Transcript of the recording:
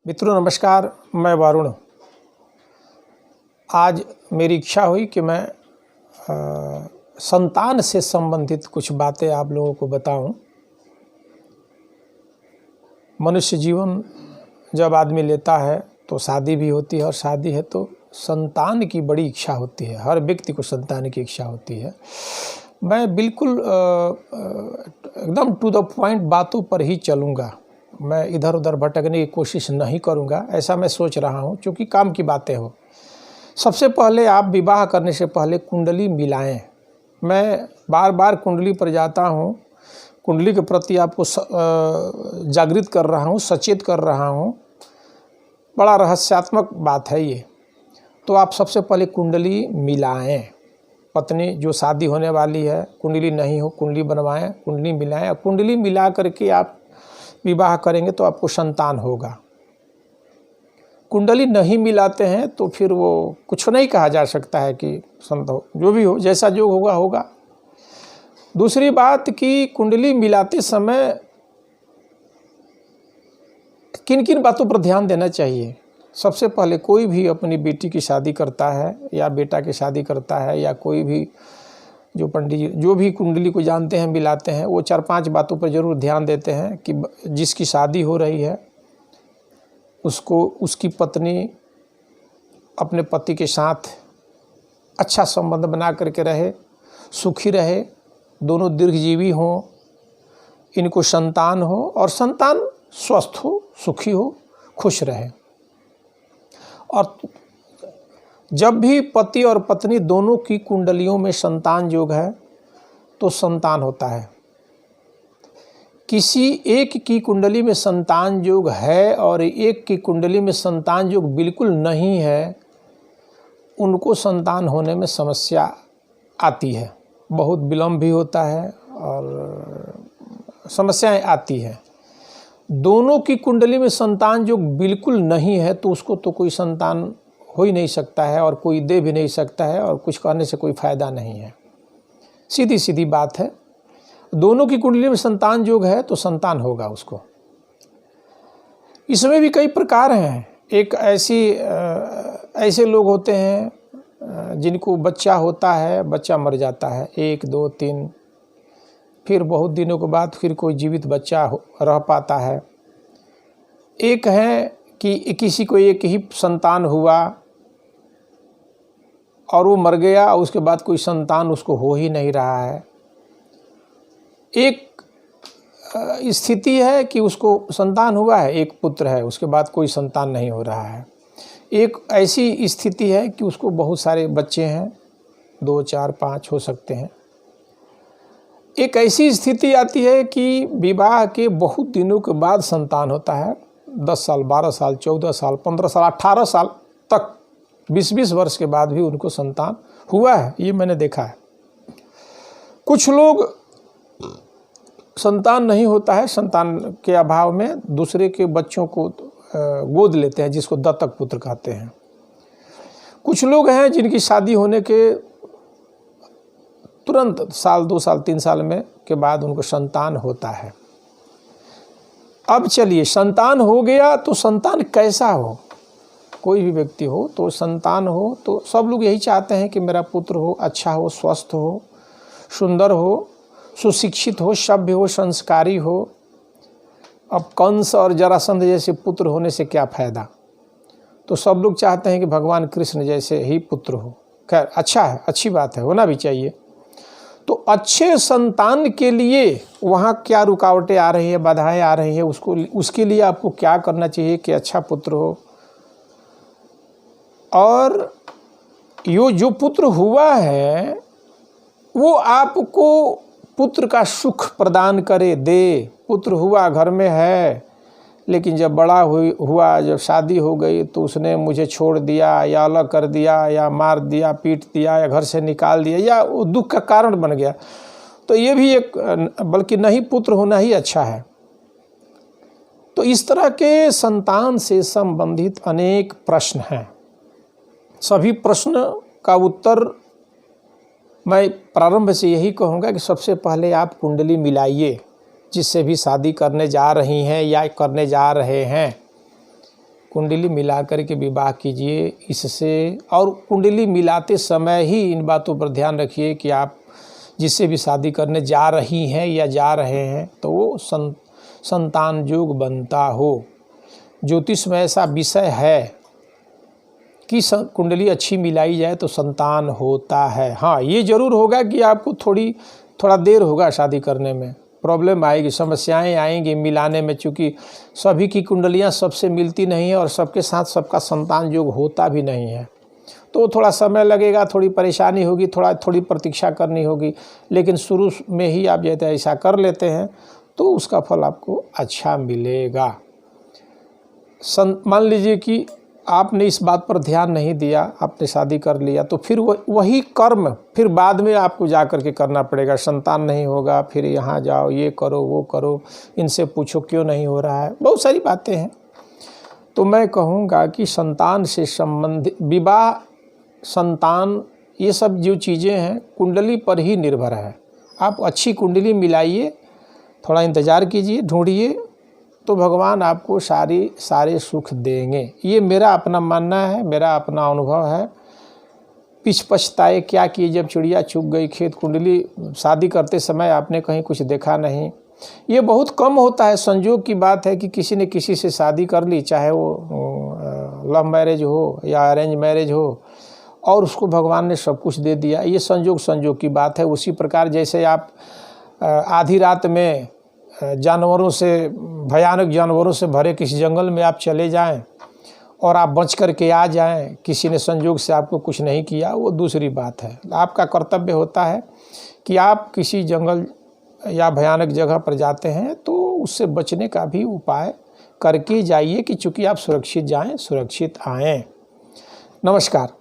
मित्रों नमस्कार, मैं वरुण। आज मेरी इच्छा हुई कि मैं संतान से संबंधित कुछ बातें आप लोगों को बताऊं। मनुष्य जीवन जब आदमी लेता है तो शादी भी होती है और शादी है तो संतान की बड़ी इच्छा होती है। हर व्यक्ति को संतान की इच्छा होती है। मैं बिल्कुल एकदम टू द पॉइंट बातों पर ही चलूँगा। मैं इधर उधर भटकने की कोशिश नहीं करूँगा, ऐसा मैं सोच रहा हूँ, क्योंकि काम की बातें हो। सबसे पहले आप विवाह करने से पहले कुंडली मिलाएं। मैं बार बार कुंडली पर जाता हूँ, कुंडली के प्रति आपको जागृत कर रहा हूँ, सचेत कर रहा हूँ। बड़ा रहस्यात्मक बात है ये। तो आप सबसे पहले कुंडली मिलाएं। पत्नी जो शादी होने वाली है, कुंडली नहीं हो, कुंडली बनवाएं, कुंडली मिलाएं। कुंडली मिला करके आप विवाह करेंगे तो आपको संतान होगा। कुंडली नहीं मिलाते हैं तो फिर वो कुछ नहीं कहा जा सकता है कि संतान हो। जो भी हो, जैसा जो होगा होगा। दूसरी बात कि कुंडली मिलाते समय किन किन बातों पर ध्यान देना चाहिए। सबसे पहले कोई भी अपनी बेटी की शादी करता है या बेटा की शादी करता है या कोई भी जो पंडित जी जो भी कुंडली को जानते हैं, मिलाते हैं, वो 4-5 बातों पर ज़रूर ध्यान देते हैं कि जिसकी शादी हो रही है उसको उसकी पत्नी अपने पति के साथ अच्छा संबंध बना करके रहे, सुखी रहे, दोनों दीर्घजीवी हों, इनको संतान हो और संतान स्वस्थ हो, सुखी हो, खुश रहे। और जब भी पति और पत्नी दोनों की कुंडलियों में संतान योग है तो संतान होता है। किसी एक की कुंडली में संतान योग है और एक की कुंडली में संतान योग बिल्कुल नहीं है, उनको संतान होने में समस्या आती है, बहुत विलम्ब भी होता है और समस्याएं आती हैं। दोनों की कुंडली में संतान योग बिल्कुल नहीं है तो उसको तो कोई संतान हो ही नहीं सकता है और कोई दे भी नहीं सकता है और कुछ करने से कोई फ़ायदा नहीं है। सीधी सीधी बात है। दोनों की कुंडली में संतान योग है तो संतान होगा उसको। इसमें भी कई प्रकार हैं। एक ऐसे लोग होते हैं जिनको बच्चा होता है, बच्चा मर जाता है 1, 2, 3, फिर बहुत दिनों के बाद फिर कोई जीवित बच्चा रह पाता है। एक है कि किसी को एक ही संतान हुआ और वो मर गया, उसके बाद कोई संतान उसको हो ही नहीं रहा है। एक स्थिति है कि उसको संतान हुआ है, एक पुत्र है, उसके बाद कोई संतान नहीं हो रहा है। एक ऐसी स्थिति है कि उसको बहुत सारे बच्चे हैं, 2, 4, 5 हो सकते हैं। एक ऐसी स्थिति आती है कि विवाह के बहुत दिनों के बाद संतान होता है। 10 साल, 12 साल, 14 साल, 15 साल, 18 साल तक, 20-20 वर्ष के बाद भी उनको संतान हुआ है। ये मैंने देखा है। कुछ लोग संतान नहीं होता है, संतान के अभाव में दूसरे के बच्चों को गोद लेते हैं, जिसको दत्तक पुत्र कहते हैं। कुछ लोग हैं जिनकी शादी होने के तुरंत साल, 2 साल, 3 साल में के बाद उनको संतान होता है। अब चलिए, संतान हो गया तो संतान कैसा हो। कोई भी व्यक्ति हो तो संतान हो तो सब लोग यही चाहते हैं कि मेरा पुत्र हो, अच्छा हो, स्वस्थ हो, सुंदर हो, सुशिक्षित हो, सभ्य हो, संस्कारी हो। अब कंस और जरासंध जैसे पुत्र होने से क्या फ़ायदा। तो सब लोग चाहते हैं कि भगवान कृष्ण जैसे ही पुत्र हो। खैर, अच्छा है, अच्छी बात है, होना भी चाहिए। तो अच्छे संतान के लिए वहाँ क्या रुकावटें आ रही है, बाधाएं आ रही है, उसके लिए आपको क्या करना चाहिए कि अच्छा पुत्र हो। और जो पुत्र हुआ है वो आपको पुत्र का सुख प्रदान करे, दे। पुत्र हुआ, घर में है, लेकिन जब बड़ा हुआ, जब शादी हो गई तो उसने मुझे छोड़ दिया या अलग कर दिया या मार दिया, पीट दिया या घर से निकाल दिया या वो दुख का कारण बन गया, तो ये भी एक, बल्कि नहीं पुत्र होना ही अच्छा है। तो इस तरह के संतान से संबंधित अनेक प्रश्न हैं। सभी प्रश्न का उत्तर मैं प्रारंभ से यही कहूँगा कि सबसे पहले आप कुंडली मिलाइए। जिससे भी शादी करने जा रही हैं या करने जा रहे हैं, कुंडली मिला करके विवाह कीजिए इससे। और कुंडली मिलाते समय ही इन बातों पर ध्यान रखिए कि आप जिससे भी शादी करने जा रही हैं या जा रहे हैं तो वो संतान योग बनता हो। ज्योतिष में ऐसा विषय है कि कुंडली अच्छी मिलाई जाए तो संतान होता है। हाँ, ये ज़रूर होगा कि आपको थोड़ा देर होगा शादी करने में, प्रॉब्लम आएगी, समस्याएं आएंगी मिलाने में, चूँकि सभी की कुंडलियां सबसे मिलती नहीं है और सबके साथ सबका संतान योग होता भी नहीं है, तो थोड़ा समय लगेगा, थोड़ी परेशानी होगी, थोड़ी प्रतीक्षा करनी होगी। लेकिन शुरू में ही आप जैसे ऐसा कर लेते हैं तो उसका फल आपको अच्छा मिलेगा। मान लीजिए कि आपने इस बात पर ध्यान नहीं दिया, आपने शादी कर लिया, तो फिर वही कर्म फिर बाद में आपको जा कर के करना पड़ेगा। संतान नहीं होगा, फिर यहाँ जाओ, ये करो, वो करो, इनसे पूछो क्यों नहीं हो रहा है, बहुत सारी बातें हैं। तो मैं कहूँगा कि संतान से संबंधित विवाह, संतान, ये सब जो चीज़ें हैं कुंडली पर ही निर्भर है। आप अच्छी कुंडली मिलाइए, थोड़ा इंतज़ार कीजिए, ढूंढिए, तो भगवान आपको सारे सुख देंगे। ये मेरा अपना मानना है, मेरा अपना अनुभव है। पछताए क्या किए जब चिड़िया चुग गई खेत। कुंडली शादी करते समय आपने कहीं कुछ देखा नहीं, ये बहुत कम होता है। संजोग की बात है कि किसी ने किसी से शादी कर ली, चाहे वो लव मैरिज हो या अरेंज मैरिज हो, और उसको भगवान ने सब कुछ दे दिया। ये संजोग की बात है। उसी प्रकार जैसे आप आधी रात में जानवरों से, भयानक जानवरों से भरे किसी जंगल में आप चले जाएं और आप बच कर के आ जाएं, किसी ने संजोग से आपको कुछ नहीं किया, वो दूसरी बात है। आपका कर्तव्य होता है कि आप किसी जंगल या भयानक जगह पर जाते हैं तो उससे बचने का भी उपाय करके जाइए कि चूँकि आप सुरक्षित जाएं, सुरक्षित आएँ। नमस्कार।